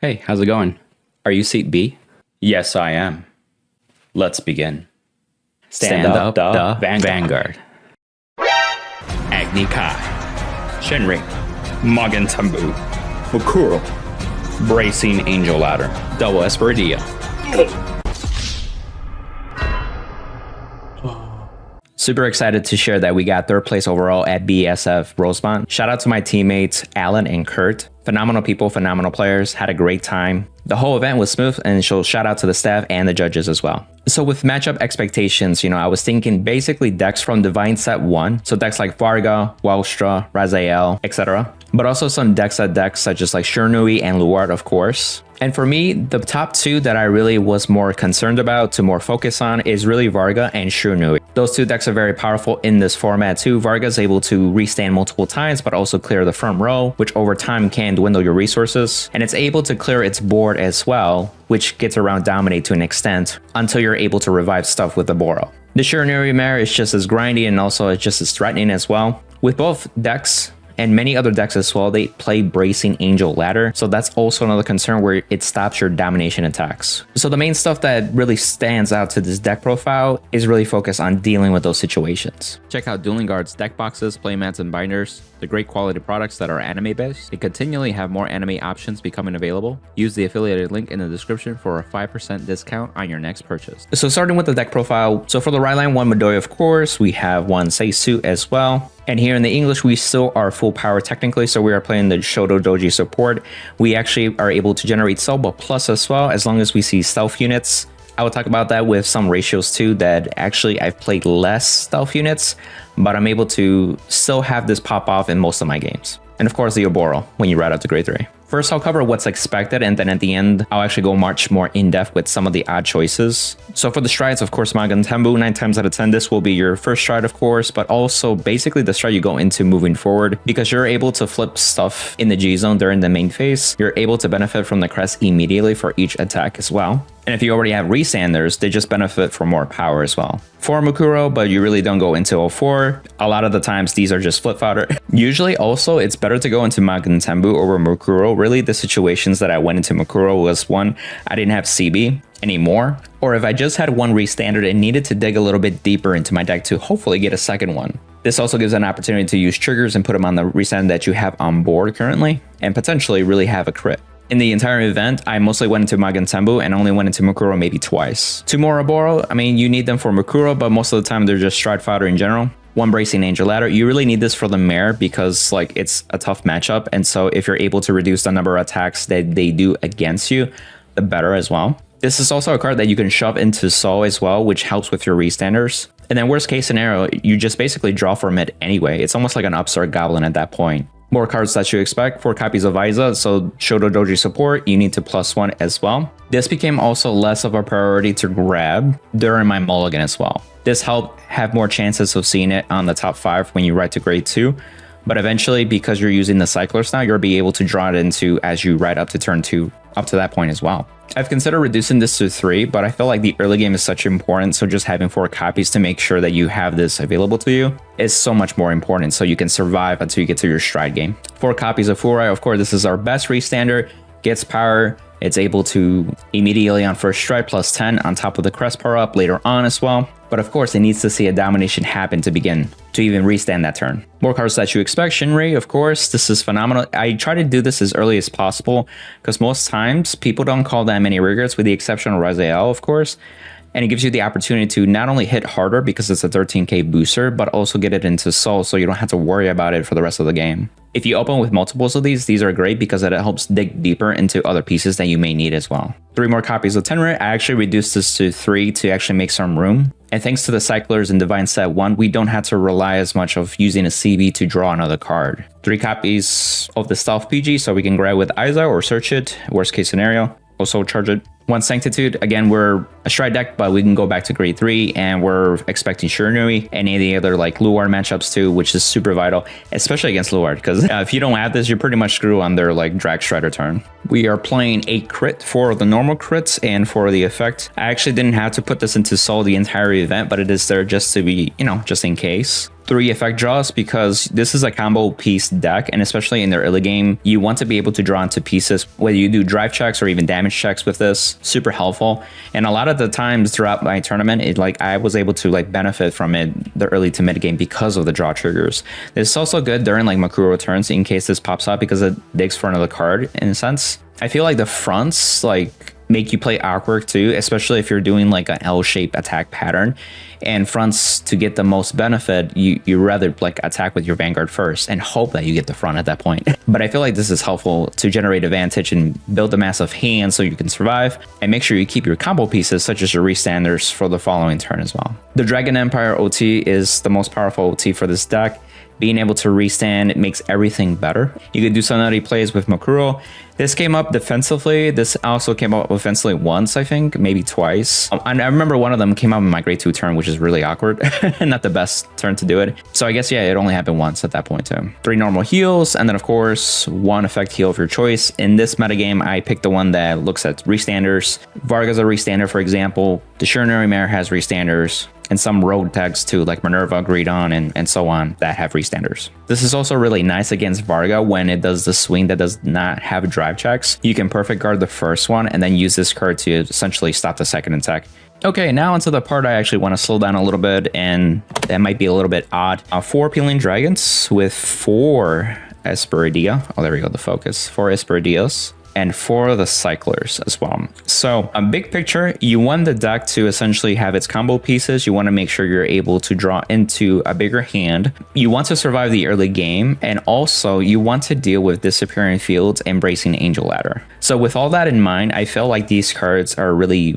Hey, how's it going? Are you seat B? Yes, I am. Let's begin. Stand up the Vanguard. Agni Kai. Shinri. Magen Tambu. Mukuro. Bracing Angel Ladder. Double Esperidia. Super excited to share that we got third place overall at BSF Rosemont. Shout out to my teammates, Alan and Kurt. Phenomenal people, phenomenal players, had a great time. The whole event was smooth, and so shout out to the staff and the judges as well. So with matchup expectations, I was thinking basically decks from Divine Set 1. So decks like Varga, Welstra, Raziel, etc. But also some decks such as like Shiranui and Luard, of course. And for me, the top two that I really was more concerned about to more focus on is really Varga and Shiranui. Those two decks are very powerful in this format too. Varga is able to restand multiple times, but also clear the front row, which over time can dwindle your resources. And it's able to clear its board as well, which gets around Dominate to an extent until you're able to revive stuff with the Boro. The Shiranui Mare is just as grindy and also it's just as threatening as well. With both decks, and many other decks as well, they play Bracing Angel Ladder, so that's also another concern where it stops your domination attacks. So the main stuff that really stands out to this deck profile is really focused on dealing with those situations. Check out Dueling Guard's deck boxes, playmats, and binders. The great quality products that are anime based. They continually have more anime options becoming available. Use the affiliated link in the description for a 5% discount on your next purchase. So starting with the deck profile, so for the right line, one Midoriya of course, we have one Seisu as well. And here in the English, we still are full power technically, so we are playing the Shoto Doji support. We actually are able to generate Selba Plus as well, as long as we see stealth units. I will talk about that with some ratios too, that actually I've played less stealth units, but I'm able to still have this pop off in most of my games. And of course the Oboro when you ride up to grade 3. First, I'll cover what's expected, and then at the end, I'll actually go much more in-depth with some of the odd choices. So for the strides, of course, Magen Tambu, 9 times out of 10, this will be your first stride, of course, but also basically the stride you go into moving forward, because you're able to flip stuff in the G-zone during the main phase. You're able to benefit from the crest immediately for each attack as well. And if you already have Resanders, they just benefit from more power as well. 4 Mukuro, but you really don't go into 04. A lot of the times, these are just flip fodder. Usually, also, it's better to go into Magen Tambu over Mukuro. Really, the situations that I went into Mukuro was one, I didn't have CB anymore, or if I just had one Restandard and needed to dig a little bit deeper into my deck to hopefully get a second one. This also gives an opportunity to use triggers and put them on the Restand that you have on board currently, and potentially really have a crit. In the entire event, I mostly went into Magen Tambu and only went into Mukuro maybe twice. 2 more Oboro, I mean, you need them for Mukuro, but most of the time they're just stride fodder in general. 1 Bracing Angel Ladder, you really need this for the Mare because like it's a tough matchup, and so if you're able to reduce the number of attacks that they do against you, the better as well. This is also a card that you can shove into Soul as well, which helps with your Restanders. And then worst case scenario, you just basically draw from it anyway. It's almost like an Upstart Goblin at that point. More cards that you expect, 4 copies of Aiza, so Shoto Doji support, you need to +1 as well. This became also less of a priority to grab during my mulligan as well. This helped have more chances of seeing it on the top 5 when you ride to grade 2, but eventually because you're using the cyclers now, you'll be able to draw it into as you ride up to turn 2 up to that point as well. I've considered reducing this to 3, but I feel like the early game is such important, so just having 4 copies to make sure that you have this available to you is so much more important, so you can survive until you get to your stride game. 4 copies of Furai, of course, this is our best Restander, gets power, it's able to immediately on first stride +10 on top of the crest power up later on as well. But of course, it needs to see a domination happen to begin, to even restand that turn. More cards that you expect, Shinri, of course, this is phenomenal. I try to do this as early as possible, because most times, people don't call that many regrets, with the exception of Raziel, of course. And it gives you the opportunity to not only hit harder because it's a 13k booster, but also get it into Soul so you don't have to worry about it for the rest of the game. If you open with multiples of these are great because it helps dig deeper into other pieces that you may need as well. 3 more copies of Tenri. I actually reduced this to 3 to actually make some room. And thanks to the cyclers in Divine Set 1, we don't have to rely as much of using a CB to draw another card. 3 copies of the Stealth PG so we can grab with Aiza or search it, worst case scenario. Also charge it. 1 Sanctitude, again, we're a stride deck, but we can go back to grade 3, and we're expecting Shiranui and any of the other like Luard matchups too, which is super vital, especially against Luard, because if you don't have this, you're pretty much screwed on their like drag strider turn. We are playing 8 crit for the normal crits and for the effect. I actually didn't have to put this into Soul the entire event, but it is there just to be, just in case. 3 effect draws because this is a combo piece deck, and especially in the early game, you want to be able to draw into pieces, whether you do drive checks or even damage checks with this. Super helpful. And a lot of the times throughout my tournament, I was able to benefit from it the early to mid game because of the draw triggers. This is also good during Makuro turns in case this pops up because it digs for another card in a sense. I feel like the fronts make you play awkward too, especially if you're doing an L-shaped attack pattern. And fronts, to get the most benefit, you rather attack with your Vanguard first and hope that you get the front at that point. But I feel like this is helpful to generate advantage and build a massive hand so you can survive, and make sure you keep your combo pieces such as your restanders for the following turn as well. The Dragon Empire OT is the most powerful OT for this deck. Being able to restand, it makes everything better. You could do some nutty plays with Makuro. This came up defensively. This also came up offensively once, I think, maybe twice. I remember one of them came up in my grade 2 turn, which is really awkward. Not the best turn to do it. So I guess, yeah, it only happened once at that point too. 3 normal heals, and then of course, 1 effect heal of your choice. In this metagame, I picked the one that looks at restanders. Varga's a restander, for example. The Shiranui Mare has restanders, and some road tags too, like Minerva, Greedon, and so on, that have restanders. This is also really nice against Varga when it does the swing that does not have drive checks. You can perfect guard the first one and then use this card to essentially stop the second attack. Okay, now onto the part I actually want to slow down a little bit, and that might be a little bit odd. 4 Peeling Dragons with 4 Esperidia. Oh, there we go, the focus. 4 Esperidias. And 4 of the cyclers as well. So a big picture, you want the deck to essentially have its combo pieces. You want to make sure you're able to draw into a bigger hand. You want to survive the early game, and also you want to deal with disappearing fields and Bracing Angel Ladder. So with all that in mind, I feel like these cards are really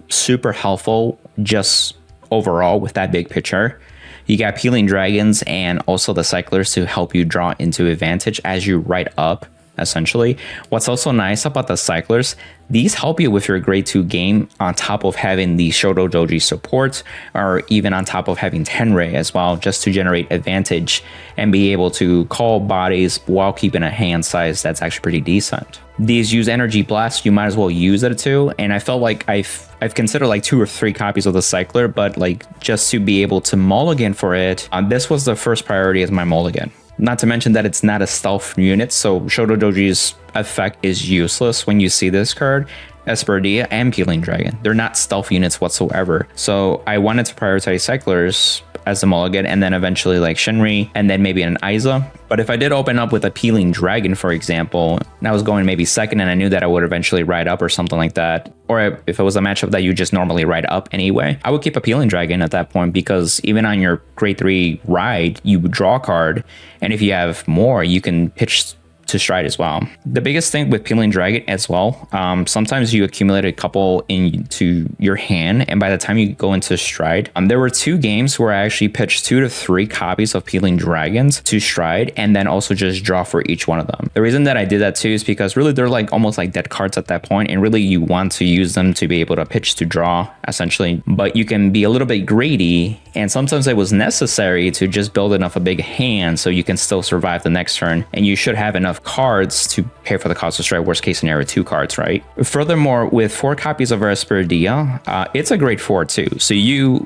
super helpful just overall with that big picture. You got Peeling Dragons and also the cyclers to help you draw into advantage as you ride up. Essentially, what's also nice about the cyclers, these help you with your grade 2 game on top of having the Shoto Doji support, or even on top of having Tenrei as well, just to generate advantage and be able to call bodies while keeping a hand size that's actually pretty decent. These use Energy Blast, you might as well use it too, and I felt like I've considered 2 or 3 copies of the cycler, but just to be able to mulligan for it, this was the first priority as my mulligan. Not to mention that it's not a stealth unit, so Shoto Doji's effect is useless when you see this card. Esperidia and Peeling Dragon, they're not stealth units whatsoever. So I wanted to prioritize cyclers as a mulligan, and then eventually Shinri, and then maybe an Aiza. But if I did open up with a Peeling Dragon, for example, and I was going maybe second and I knew that I would eventually ride up or something like that, or if it was a matchup that you just normally ride up anyway, I would keep a Peeling Dragon at that point, because even on your grade 3 ride, you draw a card, and if you have more, you can pitch to stride as well. The biggest thing with Peeling Dragon as well, sometimes you accumulate a couple into your hand, and by the time you go into stride, there were 2 games where I actually pitched 2 to 3 copies of Peeling Dragons to stride, and then also just draw for each one of them. The reason that I did that too is because really they're almost like dead cards at that point, and really you want to use them to be able to pitch to draw essentially, but you can be a little bit greedy, and sometimes it was necessary to just build enough a big hand so you can still survive the next turn, and you should have enough cards to pay for the cost of strike. Worst case scenario, 2 cards, right? Furthermore, with 4 copies of Esperidia, it's a grade 4 too. So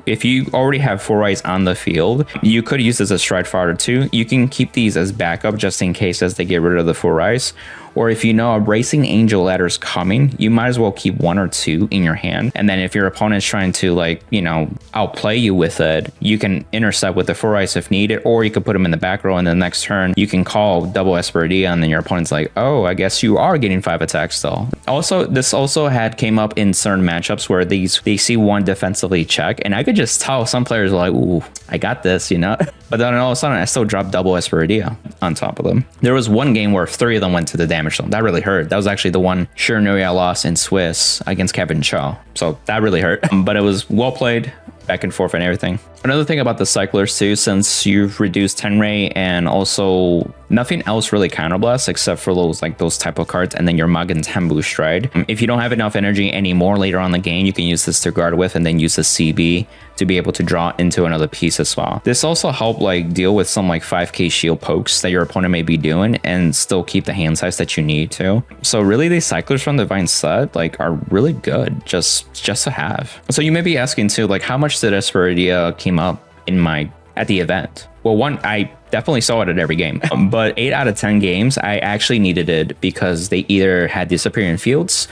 if you already have 4 eyes on the field, you could use this as stride fodder too. You can keep these as backup just in case as they get rid of the 4 eyes. Or if you know a Bracing Angel Ladder is coming, you might as well keep 1 or 2 in your hand. And then if your opponent's trying to outplay you with it, you can intercept with the 4 eyes if needed, or you could put them in the back row, and the next turn you can call double Esperidia, and then your opponent's like, oh, I guess you are getting 5 attacks still. Also, this also came up in certain matchups where they see 1 defensively check, and I could just tell some players are like, ooh, I got this, But then all of a sudden I still dropped double Esperidia on top of them. There was one game where 3 of them went to the damage zone. That really hurt. That was actually the one Shiranui I lost in Swiss against Kevin Cho. So that really hurt, but it was well played, back and forth and everything. Another thing about the cyclers too, since you've reduced Tenrei and also nothing else really counterblast except for those type of cards, and then your Magen Tembu stride. If you don't have enough energy anymore later on in the game, you can use this to guard with and then use the CB to be able to draw into another piece as well. This also help deal with some 5k shield pokes that your opponent may be doing and still keep the hand size that you need to. So really these cyclers from the Divine set are really good just to have. So you may be asking too, how much did Esperidia came up in my at the event. Well, one, I definitely saw it at every game, but 8 out of 10 games, I actually needed it because they either had disappearing fields,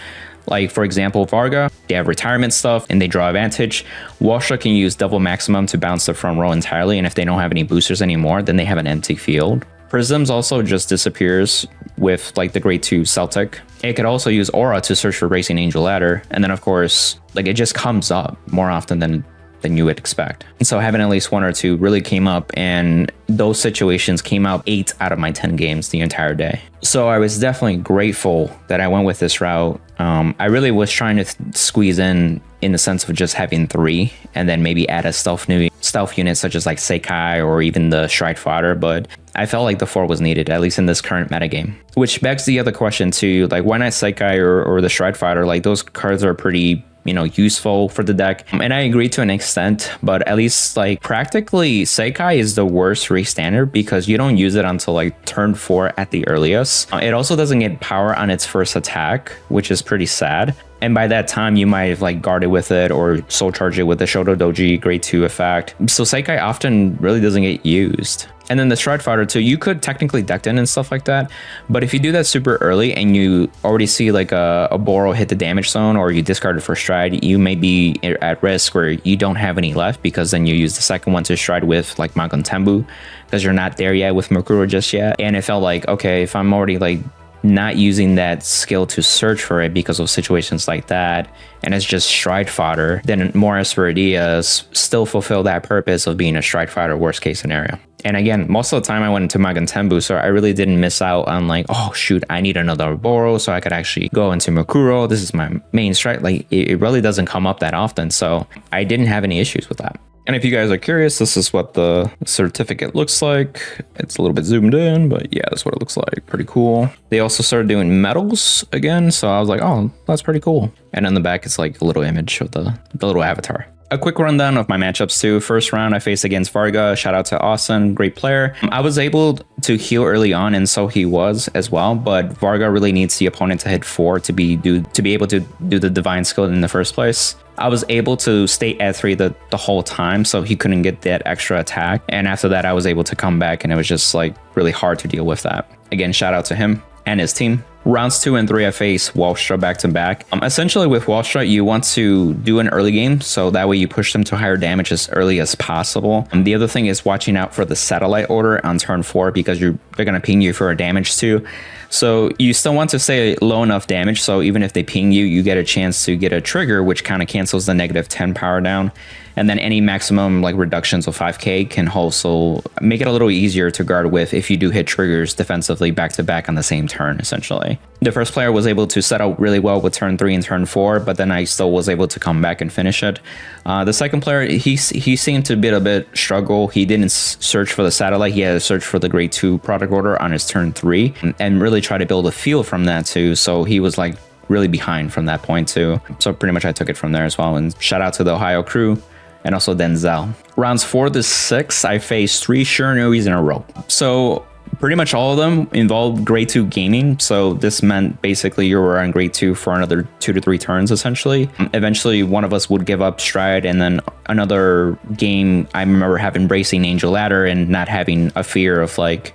like for example, Varga, they have retirement stuff and they draw advantage. Washa can use double maximum to bounce the front row entirely, and if they don't have any boosters anymore, then they have an empty field. Prisms also just disappears with like the grade 2 Celtic. It could also use Aura to search for Racing Angel Ladder, and then of course, like it just comes up more often than you would expect. So having at least 1 or 2 really came up, and those situations came out 8 out of my 10 games the entire day. So I was definitely grateful that I went with this route. I really was trying to squeeze in the sense of just having 3 and then maybe add a stealth unit such as like Seikai or even the Stride Fodder, but I felt like the 4 was needed, at least in this current metagame. Which begs the other question too, like why not Seikai or the Stride Fodder? Like those cards are pretty, you know, useful for the deck. And I agree to an extent, but at least like practically Seikai is the worst race standard because you don't use it until like turn 4 at the earliest. It also doesn't get power on its first attack, which is pretty sad. And by that time, you might have like guarded with it or soul charge it with the Shoto Doji grade 2 effect. So Seikai often really doesn't get used. And then the Stride Fodder too, you could technically deck in and stuff like that. But if you do that super early and you already see like a Boro hit the damage zone or you discard it for Stride, you may be at risk where you don't have any left because then you use the second one to Stride with like Magon Tembu because you're not there yet with Mukuro just yet. And it felt like, okay, if I'm already like not using that skill to search for it because of situations like that, and it's just Stride Fodder, then more Esperidias still fulfill that purpose of being a Stride Fodder worst case scenario. And again, most of the time I went into Magon Tembu, so I really didn't miss out on like, oh shoot, I need another Boro so I could actually go into Mukuro. This is my main strike. Like it really doesn't come up that often, so I didn't have any issues with that. And if you guys are curious, this is what the certificate looks like. It's a little bit zoomed in, but yeah, that's what it looks like. Pretty cool. They also started doing medals again, so I was like, oh, that's pretty cool. And on the back, it's like a little image of the little avatar. A quick rundown of my matchups too. First round, I faced against Varga. Shout out to Austin, great player. I was able to heal early on, and so he was as well. But Varga really needs the opponent to hit 4 to be able to do the divine skill in the first place. I was able to stay at 3 the whole time, so he couldn't get that extra attack. And after that, I was able to come back, and it was just like really hard to deal with that. Again, shout out to him and his team. Rounds 2 and 3, I face Walstra back to back. Essentially with Walstra, you want to do an early game, so that way you push them to higher damage as early as possible. The other thing is watching out for the satellite order on turn 4 because they're going to ping you for a damage too. So you still want to stay low enough damage, so even if they ping you, you get a chance to get a trigger, which kind of cancels the negative 10 power down. And then any maximum like reductions of 5k can also make it a little easier to guard with if you do hit triggers defensively back to back on the same turn, essentially. The first player was able to set out really well with turn 3 and turn 4, but then I still was able to come back and finish it. The second player, he seemed to be a bit struggle. He didn't search for the satellite. He had to search for the grade 2 product order on his turn 3 and really try to build a field from that too. So he was like really behind from that point too. So pretty much I took it from there as well. And shout out to the Ohio crew and also Denzel. Rounds 4 to 6, I faced 3 Shiranuis in a row. So pretty much all of them involved grade 2 gaming. So this meant basically you were on grade 2 for another 2 to 3 turns essentially. Eventually one of us would give up Stride, and then another game I remember having Racing Angel Ladder and not having a fear of like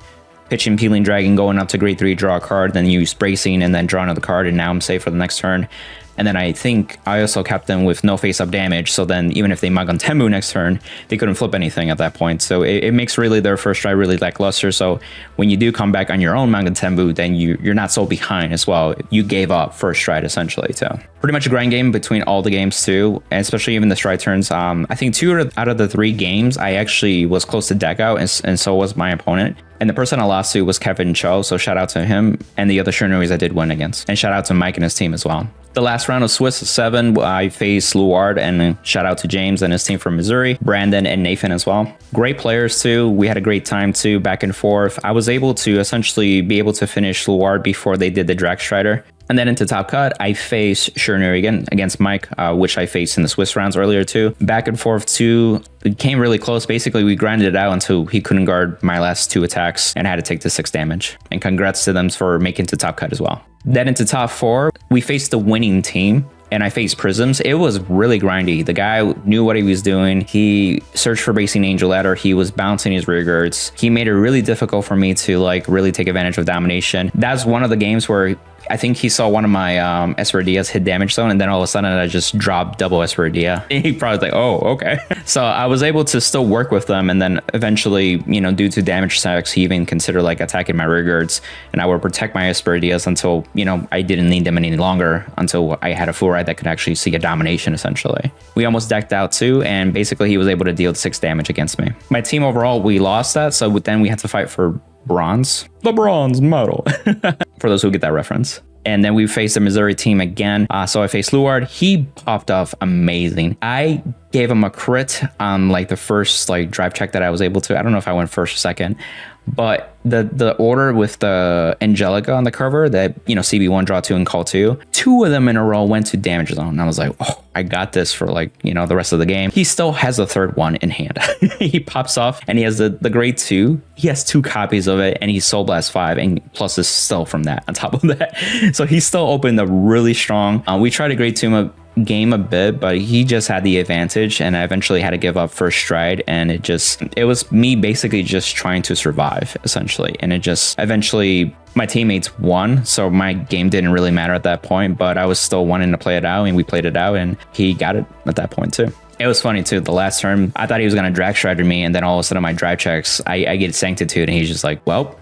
pitching Peeling Dragon, going up to grade 3, draw a card, then use Bracing and then draw another card, and now I'm safe for the next turn. And then I think I also kept them with no face-up damage, so then even if they Magon Tembu next turn, they couldn't flip anything at that point. So it makes really their first try really lackluster. So when you do come back on your own Magon Tembu, then you're not so behind as well. You gave up first stride essentially too. Pretty much a grind game between all the games too, and especially even the stride turns. I think 2 out of the 3 games, I actually was close to deck out, and so was my opponent. And the person I lost to was Kevin Cho, so shout out to him, and the other Shiranuis I did win against. And shout out to Mike and his team as well. The last round of Swiss 7, I faced Luard, and shout out to James and his team from Missouri, Brandon and Nathan as well. Great players too. We had a great time too, back and forth. I was able to essentially be able to finish Luard before they did the Drag Strider. And then into Top Cut, I faced Shiranui again against Mike, which I faced in the Swiss rounds earlier too. Back and forth too. It came really close. Basically, we grinded it out until he couldn't guard my last 2 attacks and had to take the 6 damage. And congrats to them for making to Top Cut as well. Then into Top 4, we faced the winning team. and I faced Prisms. It was really grindy. The guy knew what he was doing. He searched for basing Angel Ladder. He was bouncing his rear guards. He made it really difficult for me to like really take advantage of domination. That's one of the games where I think he saw one of my Esmeraldas hit damage zone, and then all of a sudden I just dropped double Esmeralda. He probably was like, oh, okay. So I was able to still work with them, and then eventually, you know, due to damage stacks, he even considered like attacking my rear guards, and I would protect my Esmeraldas until, you know, I didn't need them any longer, until I had a full ride that could actually see a domination essentially. We almost decked out too, and basically he was able to deal 6 damage against me. My team overall, we lost that, so then we had to fight for bronze. The bronze medal. For those who get that reference. And then we faced the Missouri team again. So I faced Luard. He popped off amazing. I gave him a crit on like the first like drive check that I was able to. I don't know if I went first or second, but the order with the Angelica on the cover that, you know, CB1, draw 2 and call 2, 2 of them in a row went to damage zone. And I was like, oh, I got this for like, you know, the rest of the game. He still has a third one in hand. He pops off and he has the grade 2. He has 2 copies of it, and he's Soul Blast 5 and plus his still from that on top of that. So he still opened up really strong. We tried to grade 2 game a bit, but he just had the advantage, and I eventually had to give up first stride, and it was me basically just trying to survive essentially, and it just eventually my teammates won, so my game didn't really matter at that point, but I was still wanting to play it out, and we played it out, and he got it at that point too. It was funny too, the last turn I thought he was gonna drag strider me, and then all of a sudden my drive checks, I get Sanctitude, and he's just like, well,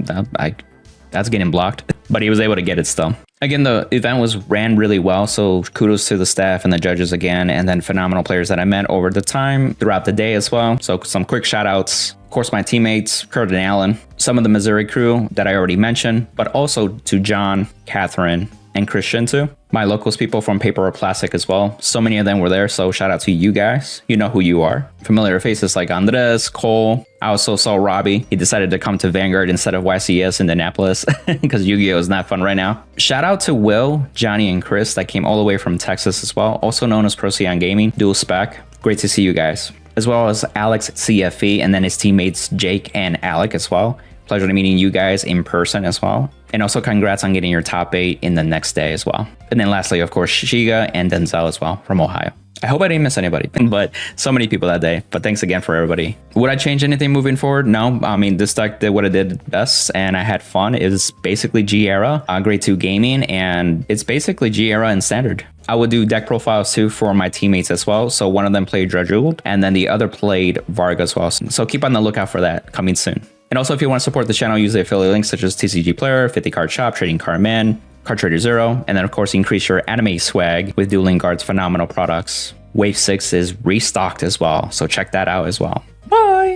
that's getting blocked, but he was able to get it still. Again, the event was ran really well, so kudos to the staff and the judges again, and then phenomenal players that I met over the time throughout the day as well. So some quick shout outs. Of course, my teammates, Kurt and Alan, some of the Missouri crew that I already mentioned, but also to John, Catherine, and Christian too. My locals people from Paper or Plastic as well. So many of them were there, so shout out to you guys. You know who you are. Familiar faces like Andres, Cole. I also saw Robbie. He decided to come to Vanguard instead of YCS in Indianapolis because Yu-Gi-Oh is not fun right now. Shout out to Will, Johnny, and Chris that came all the way from Texas as well, also known as Procyon Gaming, Dual Spec. Great to see you guys. As well as Alex CFE, and then his teammates Jake and Alec as well. Pleasure to meeting you guys in person as well. And also congrats on getting your top 8 in the next day as well. And then lastly, of course, Shiga and Denzel as well from Ohio. I hope I didn't miss anybody, but so many people that day. But thanks again for everybody. Would I change anything moving forward? No. I mean, this deck did what it did best, and I had fun. It was basically G-Era, grade 2 gaming, and it's basically G-Era in standard. I would do deck profiles too for my teammates as well. So one of them played Drajul, and then the other played Varga as well. So keep on the lookout for that coming soon. And also, if you want to support the channel, use the affiliate links such as TCG Player, 50 Card Shop, Trading Card Man, Card Trader Zero, and then of course increase your anime swag with Dueling Guard's phenomenal products. Wave 6 is restocked as well, so check that out as well.